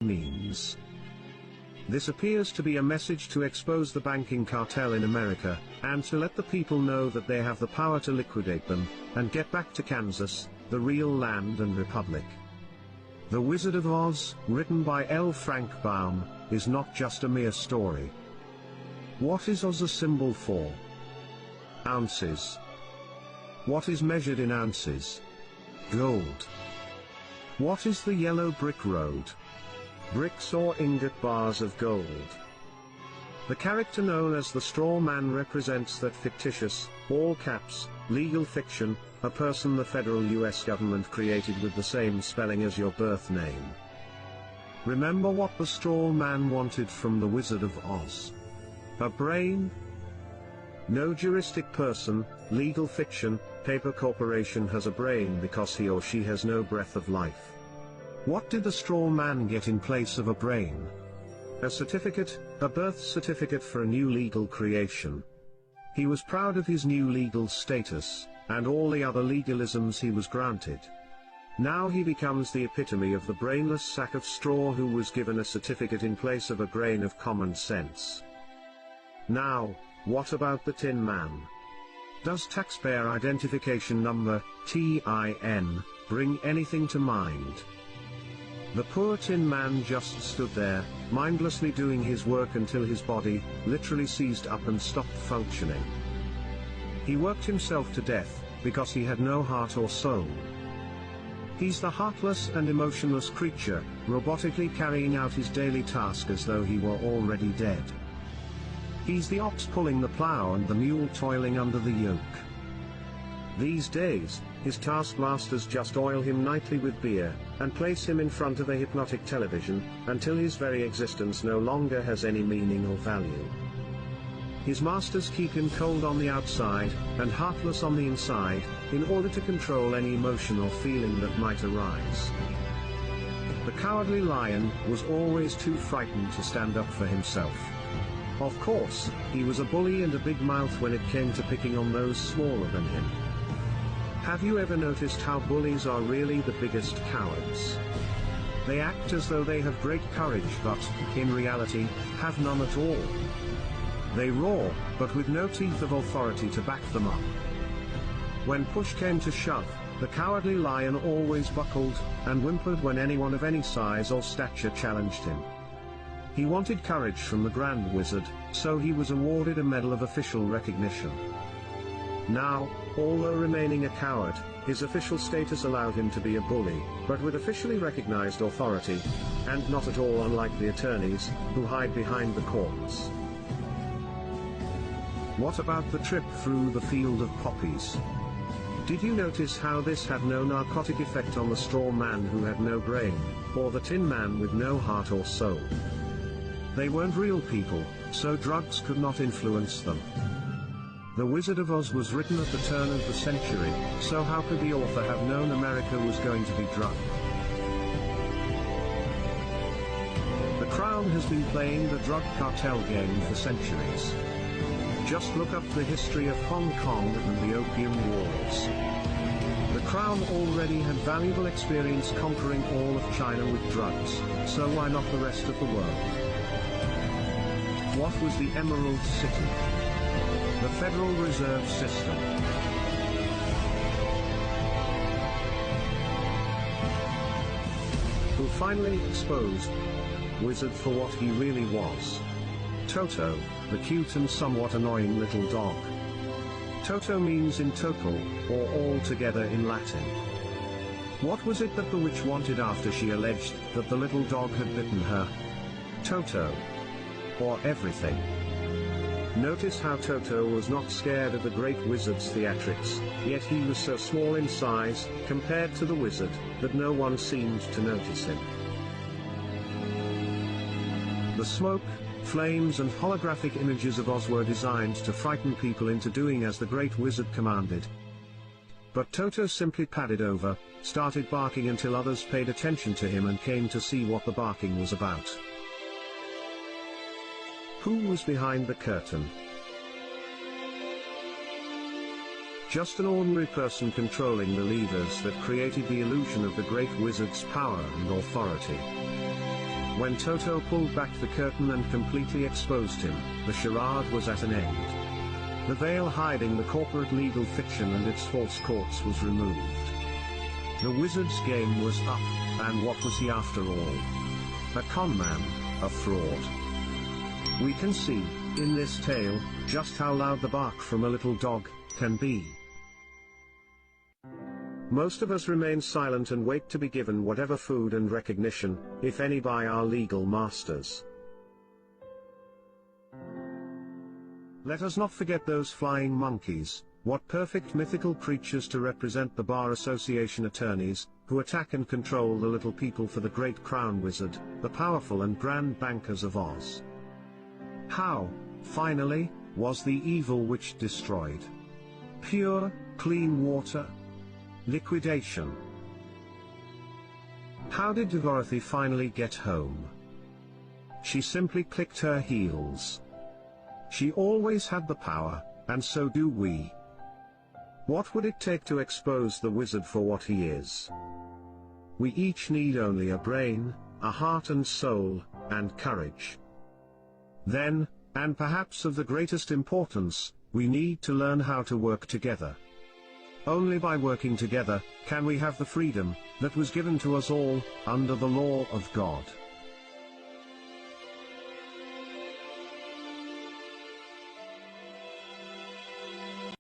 means. This appears to be a message to expose the banking cartel in America, and to let the people know that they have the power to liquidate them, and get back to Kansas, the real land and republic. The Wizard of Oz, written by L. Frank Baum, is not just a mere story. What is Oz a symbol for? Ounces. What is measured in ounces? Gold. What is the yellow brick road? Bricks or ingot bars of gold. The character known as the Straw Man represents that fictitious, all caps, legal fiction, a person the federal US government created with the same spelling as your birth name. Remember what the Straw Man wanted from the Wizard of Oz? A brain? No juristic person, legal fiction, paper corporation has a brain because he or she has no breath of life. What did the Straw Man get in place of a brain? A certificate, a birth certificate for a new legal creation. He was proud of his new legal status, and all the other legalisms he was granted. Now he becomes the epitome of the brainless sack of straw who was given a certificate in place of a grain of common sense. Now, what about the Tin Man? Does taxpayer identification number, TIN, bring anything to mind? The poor Tin Man just stood there, mindlessly doing his work until his body, literally seized up and stopped functioning. He worked himself to death, because he had no heart or soul. He's the heartless and emotionless creature, robotically carrying out his daily task as though he were already dead. He's the ox pulling the plow and the mule toiling under the yoke. These days, his taskmasters just oil him nightly with beer, and place him in front of a hypnotic television, until his very existence no longer has any meaning or value. His masters keep him cold on the outside, and heartless on the inside, in order to control any emotion or feeling that might arise. The Cowardly Lion was always too frightened to stand up for himself. Of course, he was a bully and a big mouth when it came to picking on those smaller than him. Have you ever noticed how bullies are really the biggest cowards? They act as though they have great courage but, in reality, have none at all. They roar, but with no teeth of authority to back them up. When push came to shove, the Cowardly Lion always buckled, and whimpered when anyone of any size or stature challenged him. He wanted courage from the Grand Wizard, so he was awarded a medal of official recognition. Now, although remaining a coward, his official status allowed him to be a bully, but with officially recognized authority, and not at all unlike the attorneys, who hide behind the courts. What about the trip through the field of poppies? Did you notice how this had no narcotic effect on the Straw Man who had no brain, or the Tin Man with no heart or soul? They weren't real people, so drugs could not influence them. The Wizard of Oz was written at the turn of the century, so how could the author have known America was going to be drugged? The Crown has been playing the drug cartel game for centuries. Just look up the history of Hong Kong and the Opium Wars. The Crown already had valuable experience conquering all of China with drugs, so why not the rest of the world? What was the Emerald City? The Federal Reserve System. Who finally exposed Wizard for what he really was. Toto, the cute and somewhat annoying little dog. Toto means in total, or altogether in Latin. What was it that the witch wanted after she alleged that the little dog had bitten her? Toto. Or everything. Notice how Toto was not scared of the great wizard's theatrics, yet he was so small in size, compared to the wizard, that no one seemed to notice him. The smoke, flames and holographic images of Oz were designed to frighten people into doing as the great wizard commanded. But Toto simply padded over, started barking until others paid attention to him and came to see what the barking was about. Who was behind the curtain? Just an ordinary person controlling the levers that created the illusion of the great wizard's power and authority. When Toto pulled back the curtain and completely exposed him, the charade was at an end. The veil hiding the corporate legal fiction and its false courts was removed. The wizard's game was up, and what was he after all? A conman, a fraud. We can see, in this tale, just how loud the bark from a little dog can be. Most of us remain silent and wait to be given whatever food and recognition, if any, by our legal masters. Let us not forget those flying monkeys. What perfect mythical creatures to represent the Bar Association attorneys, who attack and control the little people for the great crown wizard, the powerful and grand bankers of Oz. How, finally, was the evil witch destroyed? Pure, clean water? Liquidation. How did Dorothy finally get home? She simply clicked her heels. She always had the power, and so do we. What would it take to expose the wizard for what he is? We each need only a brain, a heart and soul, and courage. Then, and perhaps of the greatest importance, we need to learn how to work together. Only by working together, can we have the freedom that was given to us all, under the law of God.